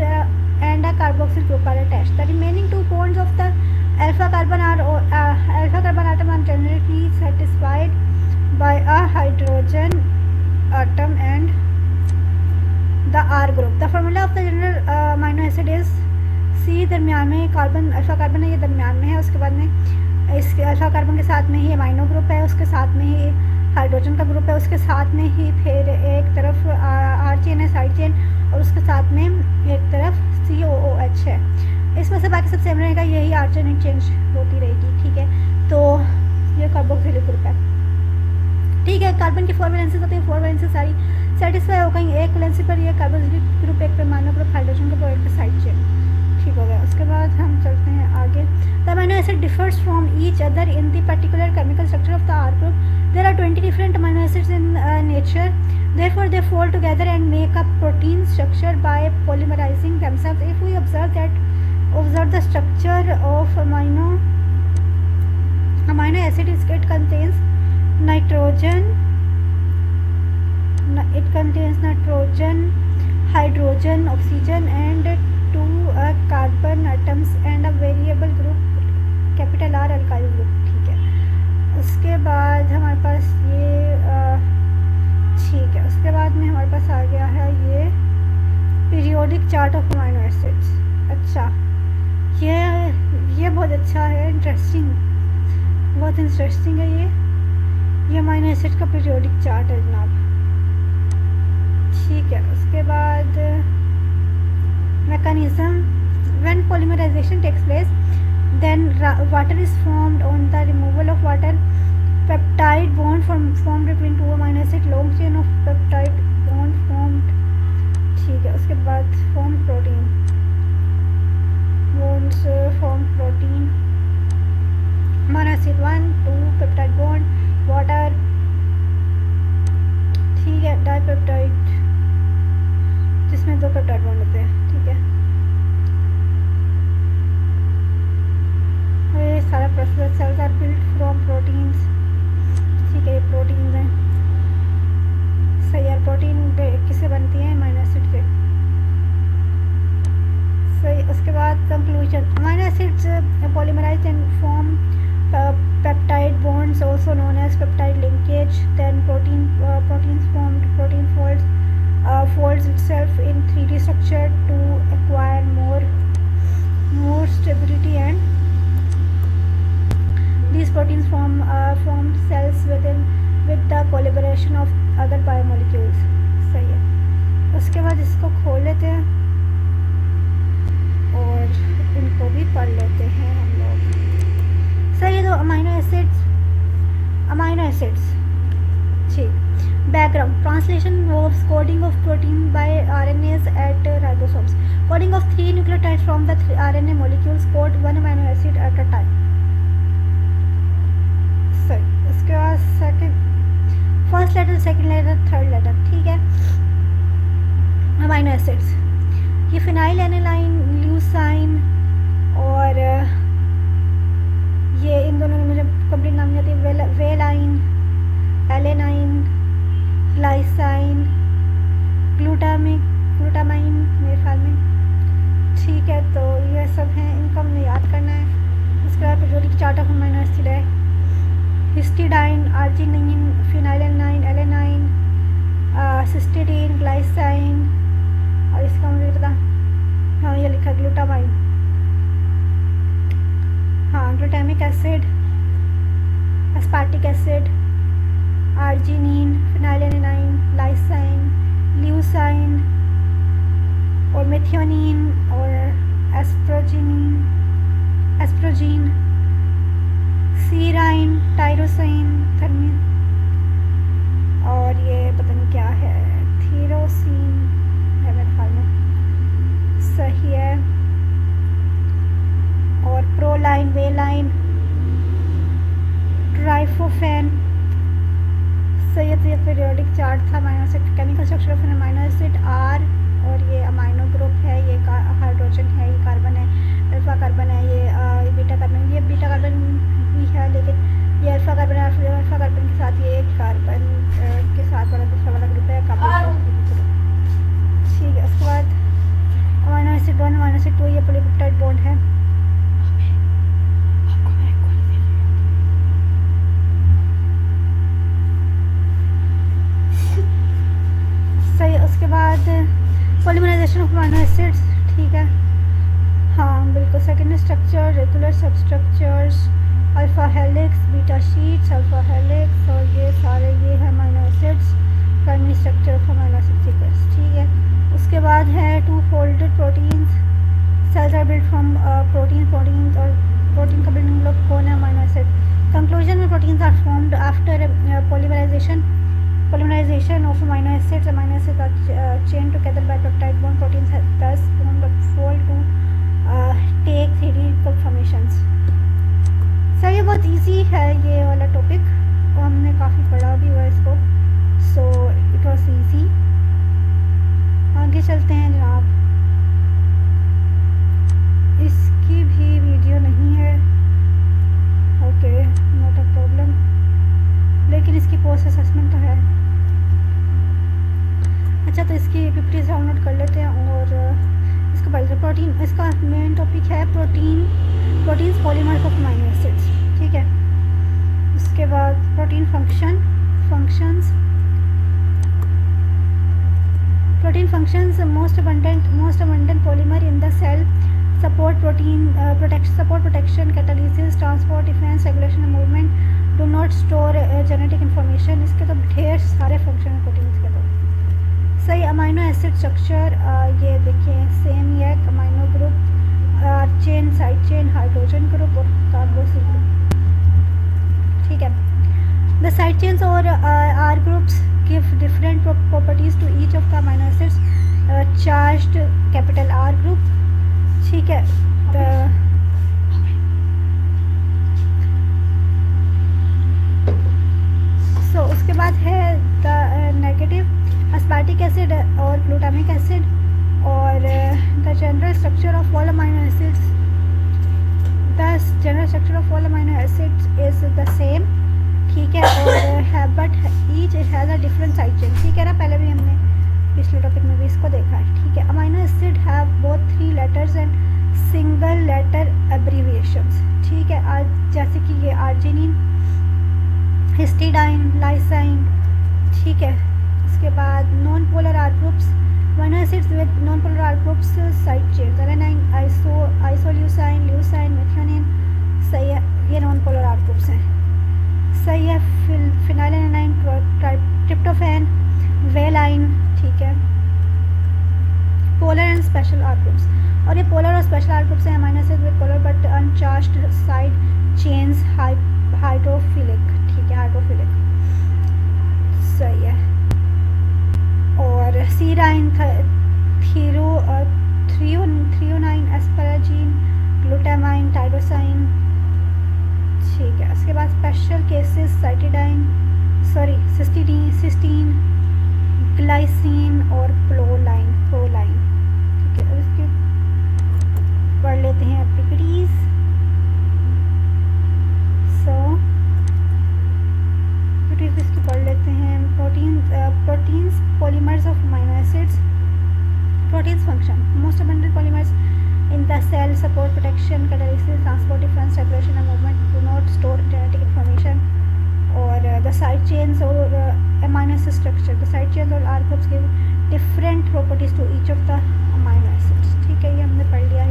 and a carboxyl group are attached. The remaining two bonds of the alpha carbon atom are generally satisfied by a hydrogen atom and the R group. The formula of the general amino acid is C. दरमियान में carbon alpha carbon है, ये दरमियान में है. उसके बाद में इसके अल्फा कार्बन के साथ में ही अमाइनो ग्रुप है, उसके साथ में ही हाइड्रोजन का ग्रुप है, उसके साथ में ही फिर एक तरफ आर चेन है, साइड चेन, और उसके साथ में एक तरफ COOH है. इसमें से बाकी सब सेम रहेगा, यही आर चेन चेंज होती रहेगी. ठीक है. तो ये कार्बोक्सिलिक ग्रुप है. ठीक है. कार्बन की 4 वैलेंसीज होती है, 4 वैलेंसीज सारी सेटिस्फाई हो गई. एक वैलेंसी पर ये कार्बोक्सिलिक ग्रुप, एक पर अमाइनो ग्रुप, हाइड्रोजन का ग्रुप, एक पर साइड चेन. ठीक हो गया. उसके बाद हम चलते हैं आगे. The amino acid differs from each other in the particular chemical structure of the R group. There are 20 different amino acids in nature. Therefore, they fall together and make a protein structure by polymerizing themselves. If we observe the structure of amino acid, it contains nitrogen, hydrogen, oxygen, and 2 carbon atoms and a variable group, capital R alkyl group. ठीक है. उसके बाद हमारे पास ये ठीक है. उसके बाद में हमारे पास आ गया है ये periodic chart of amino acids. अच्छा, ये बहुत अच्छा है, बहुत इंटरेस्टिंग है. ये अमाइनो एसिड का पीरियोडिक चार्ट है जनाब. ठीक है. उसके बाद mechanism. When polymerisation takes place, then water is formed. On the removal of water, peptide bond formed between two amino acid. Long chain of peptide bond formed. ठीक है. उसके बाद form protein bonds form protein. amino acid 1 2 peptide bond water. ठीक है. dipeptide जिसमें 2 peptide bond होते हैं. ठीक है. ये सारा process. Cells are built from proteins. ठीक है. ये प्रोटीन्स हैं. सही है. प्रोटीन किससे बनती हैं? अमाइनो एसिड से. सही. उसके बाद conclusion. Amino acids polymerise and form peptide bonds also known as peptide linkage. Then proteins formed. Protein folds itself in 3D structure to acquire more stability, and these proteins form cells with the collaboration of other biomolecules. सही है. उसके बाद इसको खोल लेते हैं और इनको भी पढ़ लेते हैं हम लोग. सही है. तो अमाइनो एसिड्स. ठीक. Background. Translation involves coding of protein by RNAs at ribosomes. Coding of 3 nucleotides from the RNA molecules code 1 amino acid at a time. सही. उसके बाद first letter, second letter, third letter. ठीक है. Amino acids. ये phenylalanine, leucine और ये इन दोनों में मुझे कंप्लीट नाम नहीं आती. वेलाइन, एलेनाइन, लाइसाइन, ग्लूटामाइन मेरे ख्याल में. ठीक है. तो ये सब हैं, इनको हमने याद करना है. उसके बाद periodic chart of amino acid है. Histidine, arginine, phenylalanine, alanine, cysteine, glycine, और इसका मुझे पता. हाँ, ये लिखा ग्लूटामाइन. हाँ, glutamic acid, aspartic acid, arginine, phenylalanine, lysine, leucine और मेथियोनिन और एस्प्रोजीन, सीराइन, टायरोसिन, थर्मिन, और ये पता नहीं क्या है, थीरोसिन है मेरे ख्याल में, सही है। और प्रोलाइन, वेलाइन, ट्राइफोफेन, सही है। तो ये पीरियोडिक चार्ट था amino acid, chemical structure of amino acid R, और ये अमाइनो ग्रुप है, ये हाइड्रोजन है, ये कार्बन है, अल्फा कार्बन है, ये बीटा कार्बन, ये बीटा कार्बन भी है, लेकिन ये अल्फा कार्बन है, अल्फा कार्बन के साथ ये कार्बन के साथ वाला दूसरा वाला ग्रुप है, ठीक है। उसके बाद अमाइनो एसिड 1, अमाइनो एसिड 2, ये पॉलीपेप्टाइड बॉन्ड है। सही है। उसके बाद पॉलीमराइजेशन ऑफ अमाइनो एसिड्स, ठीक है, हाँ बिल्कुल। Secondary structure, regular substructures, alpha helix, beta sheets, alpha helix, और ये सारे ये है amino acids, primary structure of amino acid sequence, ठीक है। उसके बाद है two folded proteins, cells are build from proteins, और प्रोटीन का बिल्डिंग ब्लॉक कौन है? Amino acid. कंक्लूजन में proteins are formed after polymerization of amino acids are chained together by peptide bond. Proteins thus formed fold to take 3D conformations. Sir ये बहुत easy है ये वाला टॉपिक, और हमने काफ़ी पढ़ा भी हुआ इसको, सो इट वॉज ईजी। आगे चलते हैं जनाब। इसकी भी वीडियो नहीं है, ओके, नॉट अ प्रॉब्लम, लेकिन इसकी पोस्ट असेसमेंट तो है। अच्छा, तो इसकी PPT डाउनलोड कर लेते हैं और इसको पढ़ लेते हैं। प्रोटीन, इसका मेन टॉपिक है proteins polymers of amino acids, ठीक है। उसके बाद protein functions, protein functions most abundant polymer in the cell, support protection, catalysis, transport, defense, regulation of movement, do not store genetic information। इसके तो ढेर सारे फंक्शन हैं प्रोटीन्स के तो। सही। अमाइनो एसिड स्ट्रक्चर, ये देखिए सेम ही है, amino group, chain, side chain, hydrogen group और कार्बोक्सिल ग्रुप, ठीक है। द साइड चेन्स और R groups give different properties to each of the amino acids, charged capital R group, ठीक है। सो उसके बाद है द नेगेटिव aspartic acid और glutamic acid, और the general structure of all amino acids, is the same, ठीक है। और but each has a different side chain, ठीक है ना, पहले भी हमने पिछले टॉपिक में भी इसको देखा है, ठीक है। Amino acid have both 3 letters and single letter abbreviations, ठीक है, जैसे कि ये आर्जिनिन, हिस्टिडाइन, लाइसाइन, ठीक है। उसके बाद non polar R groups, amino acids with non polar R groups side chain, alanine, isoleucine, leucine, methionine, सही है, ये नॉन पोलर आर ग्रुप्स हैं, सही है। फिनाइलएलानाइन, ट्रिप्टोफैन, वेलाइन, ठीक है। Polar and special R groups, और ये पोलर और स्पेशल आर ग्रुप्स हैं amino acids with polar but uncharged side chains, hydrophilic, ठीक है, हाइड्रोफिलिक, सही है। और serine, threonine, asparagine, glutamine, tyrosine, ठीक है। उसके बाद स्पेशल केसेस सिस्टीन, ग्लाइसिन और प्रोलाइन, ठीक है। उसके पढ़ लेते हैं PPTs। इसकी पढ़ लेते हैं। Proteins polymers of amino acids, proteins function, most abundant polymers in the cell, support protection, catalysis, transport, defense, regulation and movement, do not store genetic information। और the side chains or amino acid structure, the side chains or R groups give different properties to each of the amino acids, ठीक है। ये हमने पढ़ लिया,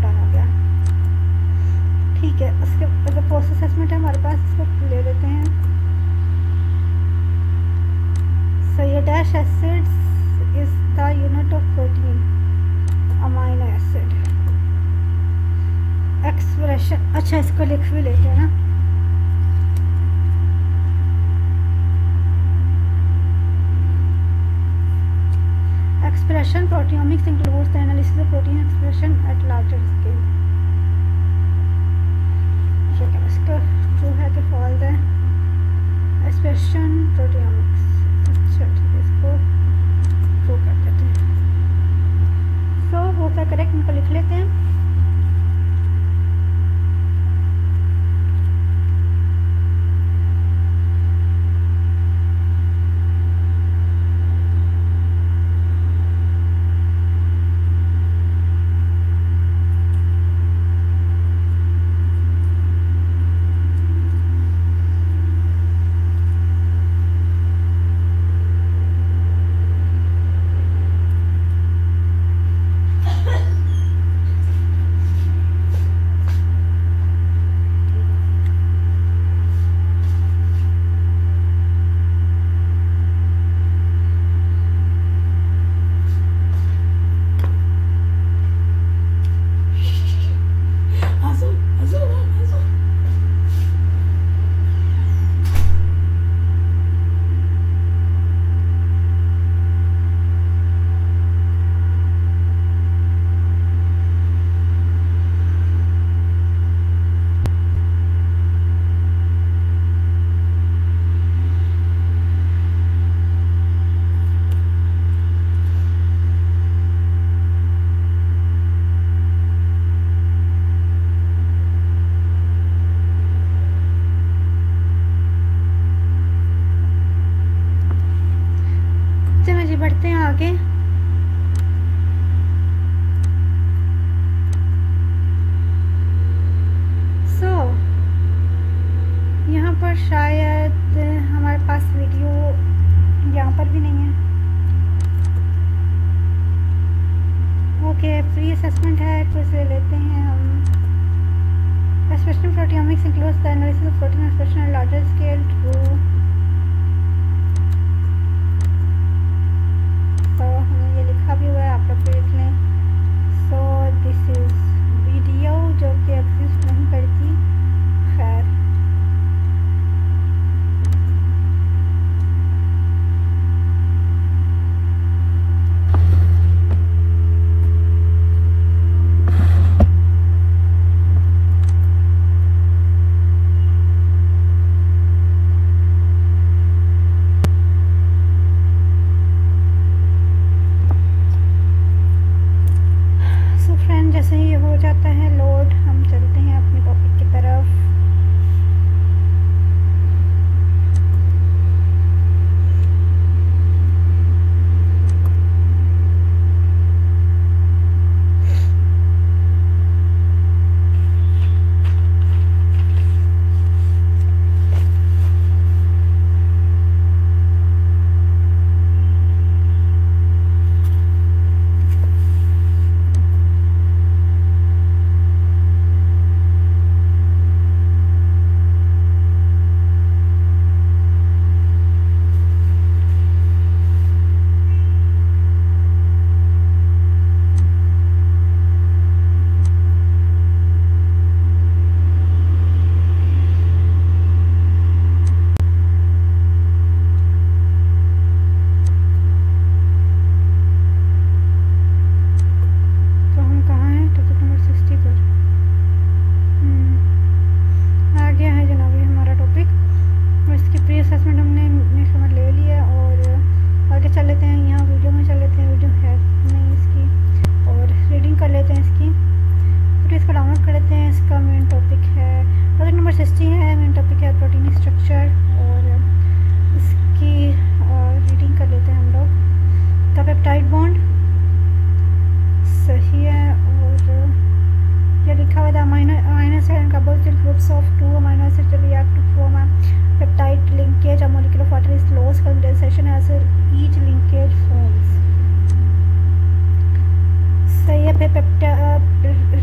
done हो गया, ठीक है। उसके अगर पोस्ट असेसमेंट है हमारे पास, इसको ले लेते हैं। So your dash acids is the unit of protein, amino expression, अच्छा इसको लिख भी लेते हैं ना। Expression proteomics includes the analysis of protein expression at larger scale. ये क्या इसका ट्रू है कि फॉल्स है? एक्सप्रेशन प्रोटियोमिक्स, अच्छा ठीक है, इसको ट्रू कर देते हैं। सो वो क्या करेक्ट, इनको लिख लेते हैं। चलो जी बढ़ते हैं आगे। सो यहाँ पर शायद हमारे पास वीडियो यहाँ पर भी नहीं है। ओके, प्री असेसमेंट है, फिर से लेते हैं हम। Expression proteomics includes the analysis of protein expression at larger scale. True. तो हमने ये लिखा भी हुआ है, आप लोग देख लें। सो दिस इज़ वीडियो जो कि एग्जिस्ट नहीं करती, खैर। जैसे ही हो जाता है लोड, हम चलते हैं अपने टॉपिक की तरफ।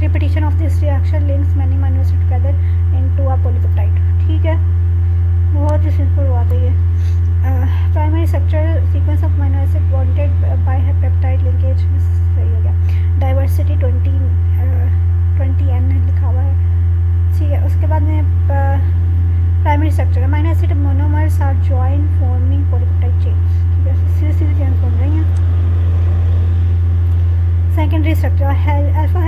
repetition of this reaction links many amino acids together into a polypeptide. ठीक है, बहुत ही सिंपल हुआ था ये. Primary structural sequence of amino acid bonded by peptide linkage. सही हो गया. डाइवर्सिटी 20N लिखा हुआ है. उसके बाद में primary structure, amino acid monomers are join forming polypeptide chains, ठीक है, सीधे सीधे चेन्स बन रही हैं। Secondary structure, alpha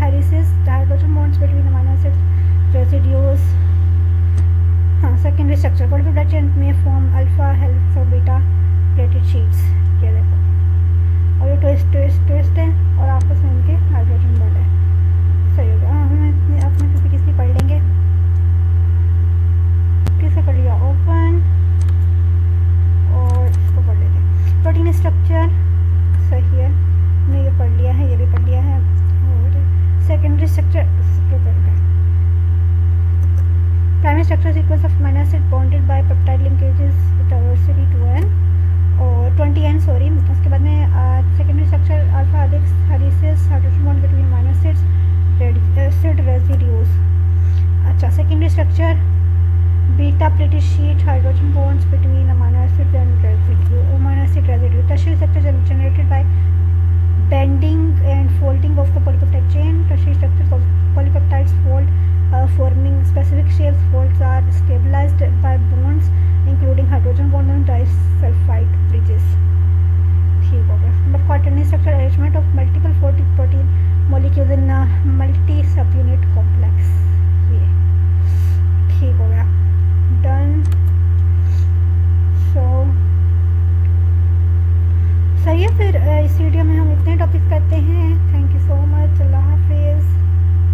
helices hydrogen bonds between amino acid residues. हाँ, सेकेंडरी स्ट्रक्चर पॉलीपेप्टाइड चेन में फॉर्म अल्फा हेलिक्स और बीटा प्लेटेड शीट्स, ये देखो, और ये ट्विस्ट है और आपस में इनके हाइड्रोजन बॉन्ड है। सही हो गया। हम अपने पीपीटी पढ़ लेंगे। कैसे कर लिया ओपन और इसको पढ़ लेते। प्रोटीन स्ट्रक्चर सही है, हमने ये पढ़ लिया है, ये भी पढ़ लिया है। और secondary structure primary structure sequence of amino acid bonded by peptide linkages diversity 2n और 20n सॉरी। उसके बाद में secondary structure alpha helices hydrogen bond between amino acid residues. अच्छा, secondary structure beta pleated sheet hydrogen bonds between amino acid and residue. Tertiary structure generated by bending and folding of the polypeptide chain. Tertiary structures of polypeptides fold, forming specific shapes. Folds are stabilized by bonds including hydrogen bond and disulfide bridges. ठीक हो गया। But quaternary structure arrangement of multiple protein molecules in a multi subunit complex. ये ठीक हो गया, done। So सही है। फिर इस वीडियो में हम इतने